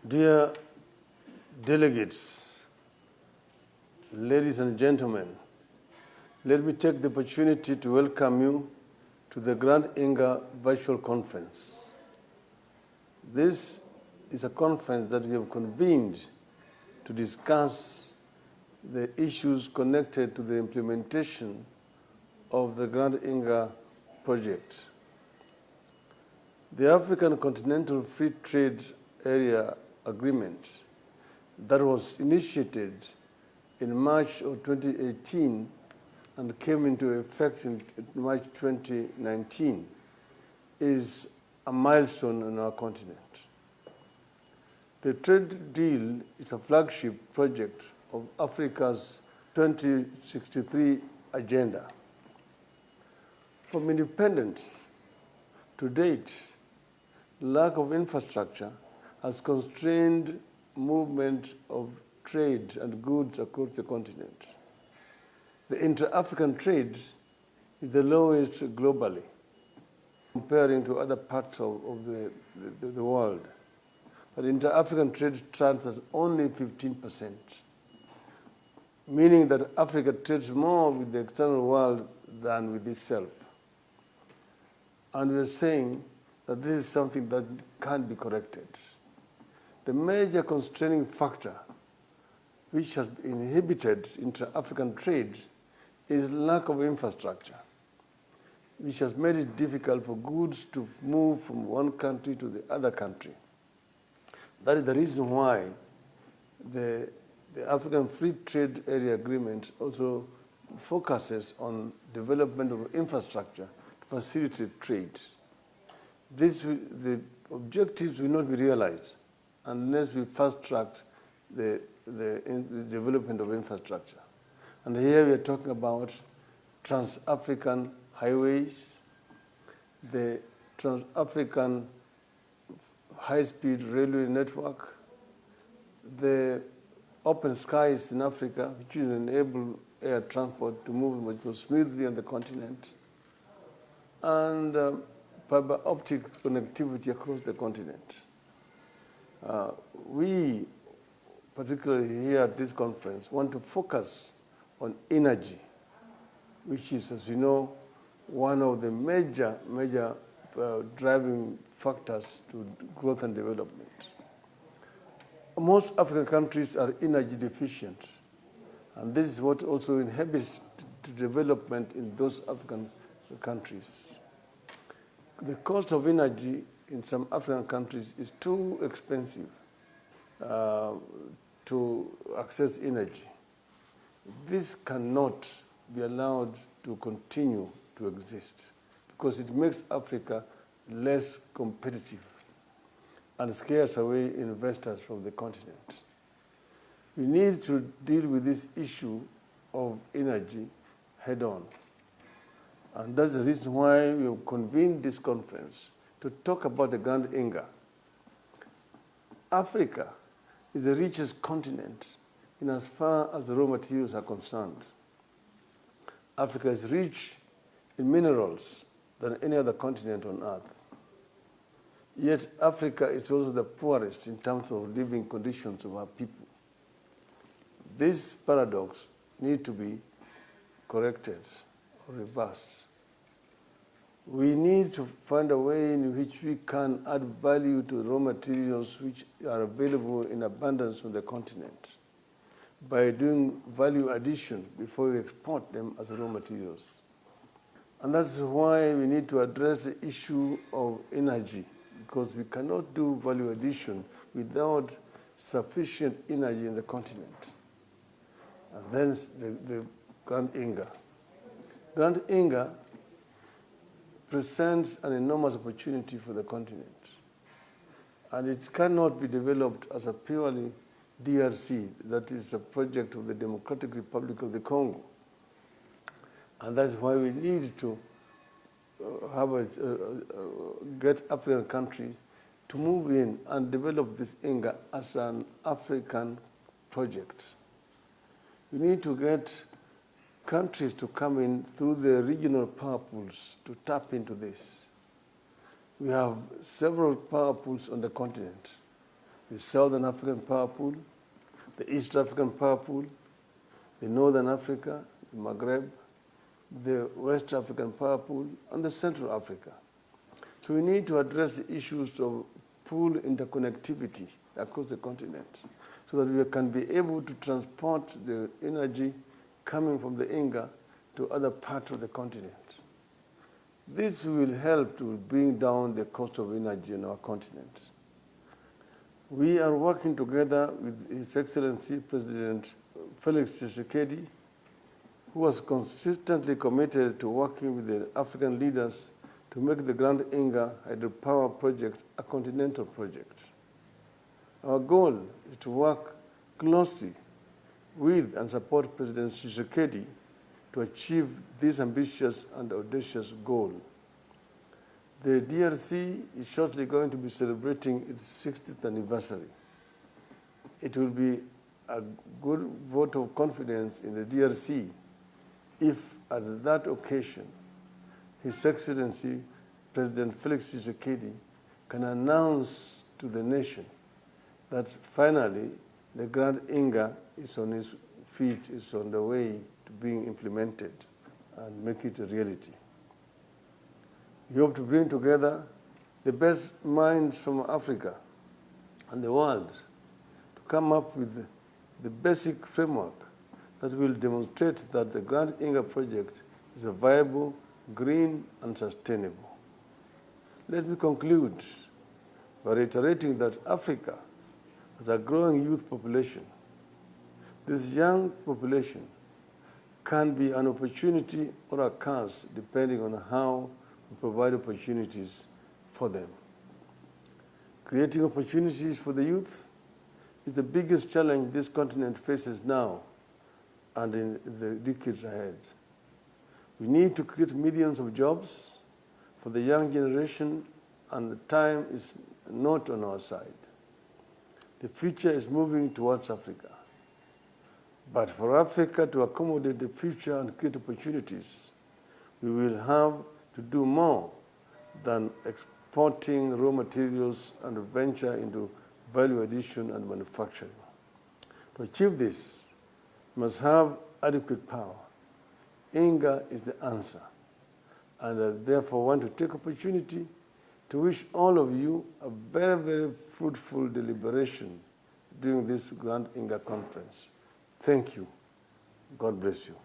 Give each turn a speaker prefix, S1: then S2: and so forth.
S1: Dear delegates, ladies and gentlemen, let me take the opportunity to welcome you to the 𝙏𝙗𝙖𝙣 virtual conference. This is a conference that we have convened to discuss the issues connected to the implementation of the 𝙏𝙗𝙖𝙣 project. The African Continental Free Trade Area Agreement that was initiated in March of 2018 and came into effect in March 2019 is a milestone on our continent. The trade deal is a flagship project of Africa's 2063 agenda. From independence to date, lack of infrastructure has constrained movement of trade and goods across the continent. The inter-African trade is the lowest globally, comparing to other parts of the world. But inter-African trade stands at only 15%, meaning that Africa trades more with the external world than with itself. And we are saying that this is something that can't be corrected. The major constraining factor which has inhibited inter-African trade is lack of infrastructure, which has made it difficult for goods to move from one country to the other country. That is the reason why the African Free Trade Area Agreement also focuses on development of infrastructure to facilitate trade. The objectives will not be realized unless we fast-track the development of infrastructure. And here we are talking about trans-African highways, the trans-African high-speed railway network, the open skies in Africa, which will enable air transport to move much more smoothly on the continent, and fiber optic connectivity across the continent. We, particularly here at this conference, want to focus on energy, which is, as you know, one of the major driving factors to growth and development. Most African countries are energy deficient, and this is what also inhibits development in those African countries. The cost of energy in some African countries is too expensive to access energy. This cannot be allowed to continue to exist because it makes Africa less competitive and scares away investors from the continent. We need to deal with this issue of energy head-on. And that's the reason why we have convened this conference to talk about the 𝙏𝙗𝙖𝙣. Africa is the richest continent in as far as the raw materials are concerned. Africa is rich in minerals than any other continent on earth. Yet Africa is also the poorest in terms of living conditions of our people. This paradox needs to be corrected or reversed. We need to find a way in which we can add value to raw materials which are available in abundance on the continent by doing value addition before we export them as raw materials. And that's why we need to address the issue of energy, because we cannot do value addition without sufficient energy in the continent. And then the 𝙏𝙗𝙖𝙣. 𝙏𝙗𝙖𝙣 presents an enormous opportunity for the continent. And it cannot be developed as a purely DRC, that is a project of the Democratic Republic of the Congo. And that's why we need to get African countries to move in and develop this 𝙏𝙗𝙖𝙣 as an African project. We need to get countries to come in through the regional power pools to tap into this. We have several power pools on the continent, the Southern African Power Pool, the East African Power Pool, the Northern Africa, the Maghreb, the West African Power Pool, and the Central Africa. So we need to address the issues of pool interconnectivity across the continent so that we can be able to transport the energy coming from the Inga to other parts of the continent. This will help to bring down the cost of energy in our continent. We are working together with His Excellency President Felix Tshisekedi, who was consistently committed to working with the African leaders to make the Grand Inga hydropower project a continental project. Our goal is to work closely with and support President Tshisekedi to achieve this ambitious and audacious goal. The DRC is shortly going to be celebrating its 60th anniversary. It will be a good vote of confidence in the DRC if at that occasion His Excellency President Felix Tshisekedi can announce to the nation that finally the Grand Inga is on its feet, is on the way to being implemented and make it a reality. We hope to bring together the best minds from Africa and the world to come up with the basic framework that will demonstrate that the Grand Inga project is a viable, green, and sustainable. Let me conclude by reiterating that Africa has a growing youth population. This young population can be an opportunity or a curse depending on how we provide opportunities for them. Creating opportunities for the youth is the biggest challenge this continent faces now and in the decades ahead. We need to create millions of jobs for the young generation, and the time is not on our side. The future is moving towards Africa. But for Africa to accommodate the future and create opportunities, we will have to do more than exporting raw materials and venture into value addition and manufacturing. To achieve this, we must have adequate power. Inga is the answer. And I therefore want to take opportunity to wish all of you a very, very fruitful deliberation during this Grand Inga conference. Thank you. God bless you.